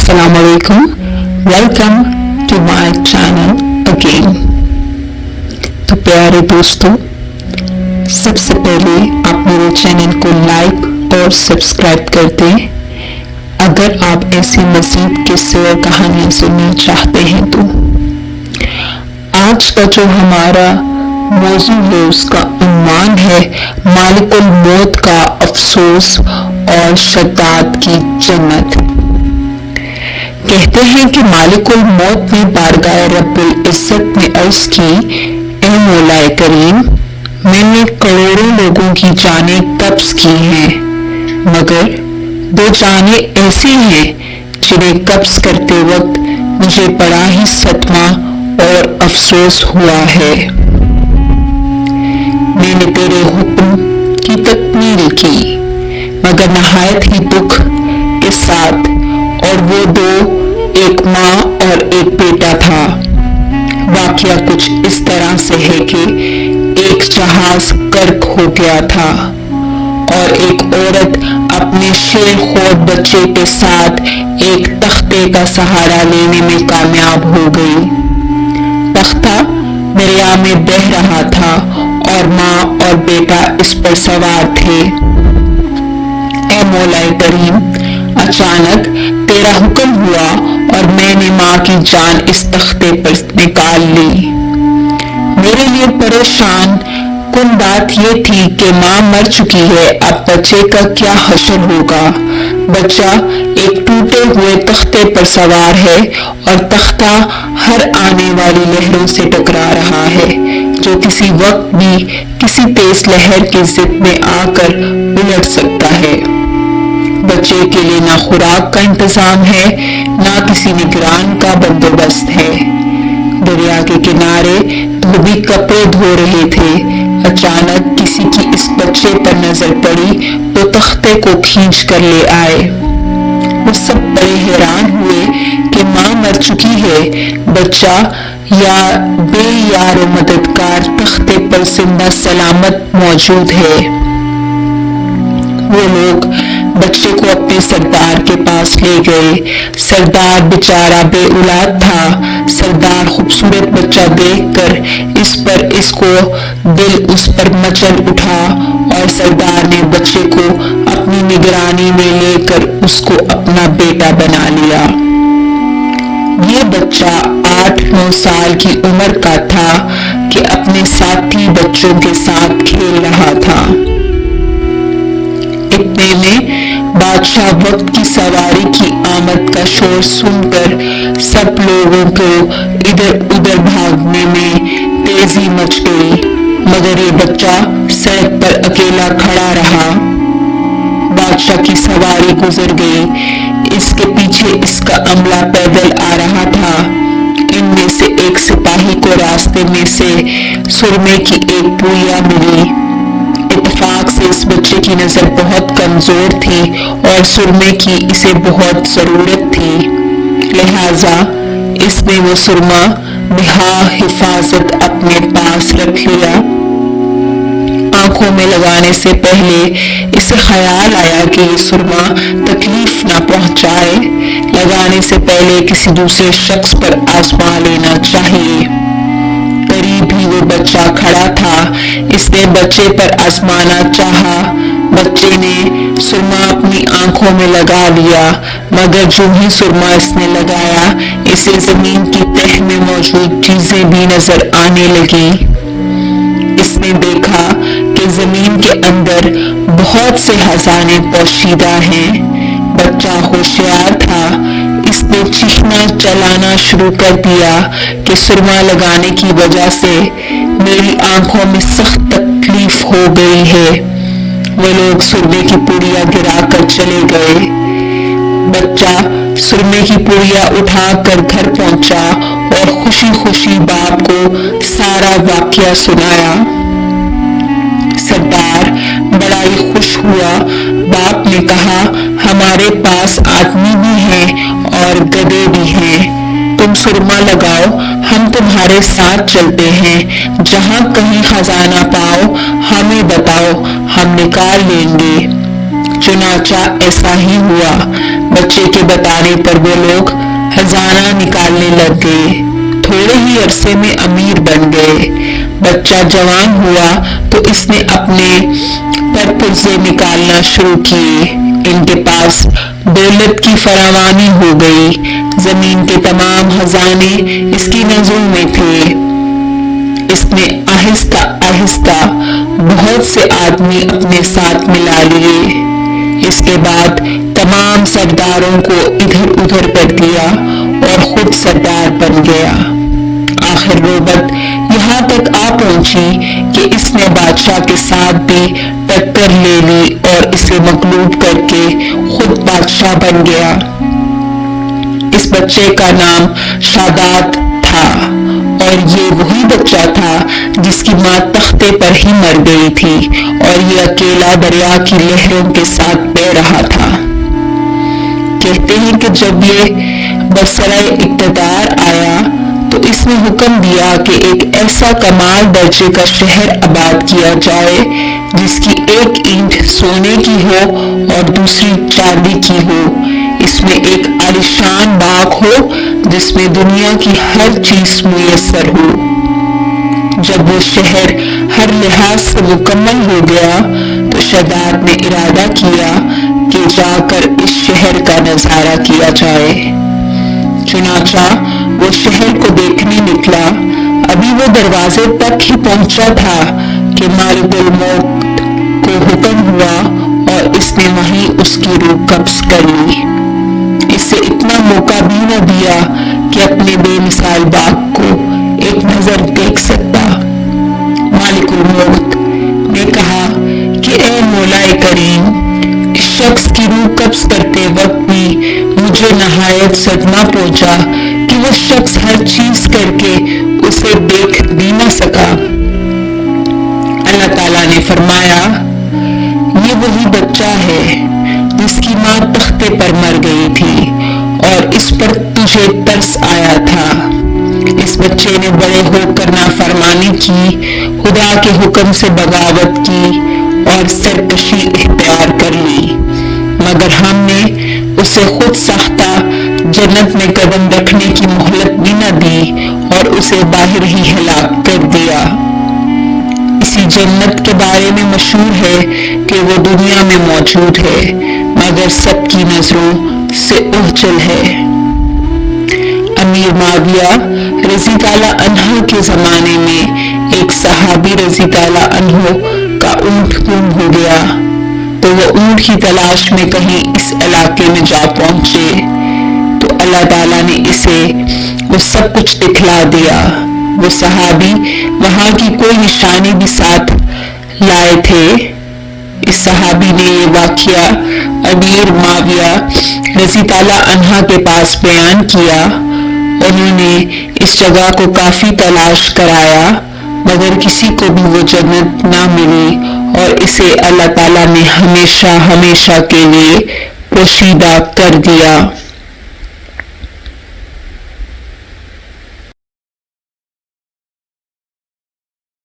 Assalamu alaikum. Welcome to my channel again. तो प्यारे दोस्तों, सबसे पहले आप मेरे चैनल को लाइक और सब्सक्राइब कर दें अगर आप ऐसी मज़ीद किस्से और कहानियाँ सुनना चाहते हैं तो। आज का जो हमारा मौजू है उसका उन्वान है मालिकुल मौत का अफसोस और शद्दाद की जन्नत। कहते हैं कि मालिकुल मौत ने बारगाह रब्बुल इज्जत में अर्ज की, ए मौलाए करीम, मैंने करोड़ों लोगों की जानें कब्ज की हैं, मगर दो जानें ऐसी हैं जिन्हें कब्ज करते वक्त मुझे बड़ा ही सदमा और अफसोस हुआ है। मैंने तेरे हुक्म की तकमील की मगर नहायत ही दुख के साथ, और वो दो एक माँ और एक बेटा था। वाकया कुछ इस तरह से है कि एक जहाज गर्क हो गया था और एक औरत अपने शेरखोर बच्चे के साथ एक तख्ते का सहारा लेने में कामयाब हो गई। तख्ता दरिया में बह रहा था और माँ और बेटा इस पर सवार थे। ए मौलाए करीम, अचानक तेरा हुक्म हुआ और मैंने माँ की जान इस तख्ते पर निकाल ली। मेरे लिए परेशान कुन बात ये थी कि माँ मर चुकी है, अब बच्चे का क्या हश्र होगा। बच्चा एक टूटे हुए तख्ते पर सवार है और तख्ता हर आने वाली लहरों से टकरा रहा है जो किसी वक्त भी किसी तेज लहर की जिद में आकर उलट सकता है। बच्चे के लिए ना खुराक का इंतजाम है, ना किसी निगरान का बंदोबस्त है। दरिया के किनारे धोबी कपड़े धो रहे थे। अचानक किसी की इस बच्चे पर नजर पड़ी तो तख्ते को खींच कर ले आए। वो सब बड़े हैरान हुए कि माँ मर चुकी है, बच्चा या बेयार व मददगार तख्ते पर जिंदा सलामत मौजूद है। वो लोग बच्चे को अपने सरदार के पास ले गए। सरदार बेचारा बे औलाद था। सरदार खूबसूरत बच्चा देखकर इसको दिल उस पर मचल उठा और सरदार ने बच्चे को अपनी निगरानी में लेकर उसको अपना बेटा बना लिया। ये बच्चा 8-9 साल की उम्र का था कि अपने साथी बच्चों के साथ खेल रहा था। इतने में बादशाह वक्त की सवारी की आमद का शोर सुनकर सब लोगों को इधर उधर भागने में तेजी मच गई, मगर ये बच्चा सड़क पर अकेला खड़ा रहा। बादशाह की सवारी गुजर गई, इसके पीछे इसका अमला पैदल आ रहा था। इनमें से एक सिपाही को रास्ते में से सुरमे की एक पुड़िया मिली। इत्तेफाक से इस बच्चे की नजर बहुत कमजोर थी और सुरमे की इसे बहुत जरूरत थी, लिहाजा इसने वो सुरमा बिहा हिफाजत अपने पास रख लिया। आंखों में लगाने से पहले इसे ख्याल आया कि ये सुरमा तकलीफ ना पहुंचाए। लगाने से पहले किसी दूसरे शख्स पर आजमा लेना चाहिए। करीब ही वो बच्चा खड़ा था। इसने बच्चे पर आजमाना चाहा। बच्चे ने सुरमा अपनी आंखों में लगा लिया, मगर जो ही सुरमा इसने लगाया इसे जमीन की तह में मौजूद चीजें भी नजर आने लगी। इसने देखा कि जमीन के अंदर बहुत से खजाने पोशीदा हैं। बच्चा होशियार था। इसने चीखना चलाना शुरू कर दिया कि सुरमा लगाने की वजह से मेरी आंखों में सख्त तकलीफ हो गई है। वो लोग सुरमे की पुड़िया गिरा कर चले गए। बच्चा सुरमे की पुड़िया उठाकर घर पहुंचा और खुशी खुशी बाप को सारा वाकया सुनाया। सरदार बड़ा ही खुश हुआ। बाप ने कहा, हमारे पास आदमी भी हैं और गधे भी हैं। तुम सुरमा लगाओ, हम तुम्हारे साथ चलते हैं। जहां कहीं खजाना पाओ हमें बताओ, हम निकाल लेंगे। چنانچہ ایسا ہی ہوا۔ بچے کے بتانے پر وہ لوگ خزانہ نکالنے لگ گئے۔ تھوڑے ہی عرصے میں امیر بن گئے۔ بچہ جوان ہوا تو اس نے اپنے پر پرزے نکالنا شروع کیے۔ ان کے پاس دولت کی فراوانی ہو گئی۔ زمین کے تمام خزانے اس کی نظروں میں تھے۔ اس نے آہستہ آہستہ بہت سے آدمی اپنے ساتھ ملا لیے۔ اس کے بعد تمام سرداروں کو ادھر ادھر کر دیا اور خود سردار بن گیا۔ آخر نوبت یہاں تک آ پہنچی کہ اس نے بادشاہ کے ساتھ بھی ٹکر لے لی اور اسے مغلوب کر کے خود بادشاہ بن گیا۔ اس بچے کا نام شاداد تھا اور یہ وہی بچہ تھا جس کی ماں تختے پر ہی مر گئی تھی اور یہ اکیلا دریا کی لہروں کے ساتھ بہہ رہا تھا۔ کہتے ہیں کہ جب یہ برسرائے اقتدار آیا تو اس نے حکم دیا کہ ایک ایسا کمال درجے کا شہر آباد کیا جائے جس کی ایک اینٹ سونے کی ہو اور دوسری چاندی کی ہو۔ اس میں ایک عالیشان باغ ہو جس میں دنیا کی ہر چیز میسر ہو۔ جب وہ شہر ہر لحاظ سے مکمل ہو گیا تو شاداد نے ارادہ کیا کہ جا کر اس شہر کا نظارہ کیا جائے۔ چنانچہ وہ شہر کو دیکھنے نکلا۔ ابھی وہ دروازے تک ہی پہنچا تھا کہ مالک الموت کو حکم ہوا اور اس نے وہیں اس کی روح قبض کر لی۔ اس سے اتنا موقع بھی نہ دیا کہ اپنے بے مثال باغ کو ایک نظر دیکھ سکتا۔ مالک الموت نے کہا کہ اے مولا کریم، اس شخص کی روح قبض کرتے وقت بھی مجھے نہایت صدمہ پہنچا کہ وہ شخص ہر چیز کر کے اسے دیکھ بھی نہ سکا۔ اللہ تعالیٰ نے فرمایا، یہ وہی بچہ ہے جس کی ماں تختے پر مر گئی تھی اور اس پر تجھے ترس آیا تھا۔ اس بچے نے بڑے ہو کر نافرمانی کی، خدا کے حکم سے بغاوت کی اور سرکشی اختیار کر لی، مگر ہم نے اسے خود ساختہ جنت میں قدم رکھنے کی مہلت بھی نہ دی اور اسے باہر ہی ہلاک کر دیا۔ اسی جنت کے بارے میں مشہور ہے کہ وہ دنیا میں موجود ہے مگر سب کی نظروں سے اوجھل ہے۔ امیر معاویہ رضی تعالیٰ عنہ کے زمانے میں ایک صحابی رضی تعالیٰ عنہ کا اونٹ گم ہو گیا تو وہ اونٹ کی تلاش میں کہیں اس علاقے میں جا پہنچے تو اللہ تعالیٰ نے اسے وہ سب کچھ دکھلا دیا۔ وہ صحابی وہاں کی کوئی نشانی بھی ساتھ لائے تھے۔ اس صحابی نے یہ واقعہ امیر معاویہ رضی تعالیٰ عنہ کے پاس بیان کیا۔ انہوں نے اس جگہ کو کافی تلاش کرایا مگر کسی کو بھی وہ جنت نہ ملی اور اسے اللہ تعالیٰ نے ہمیشہ ہمیشہ کے لیے پوشیدہ کر دیا۔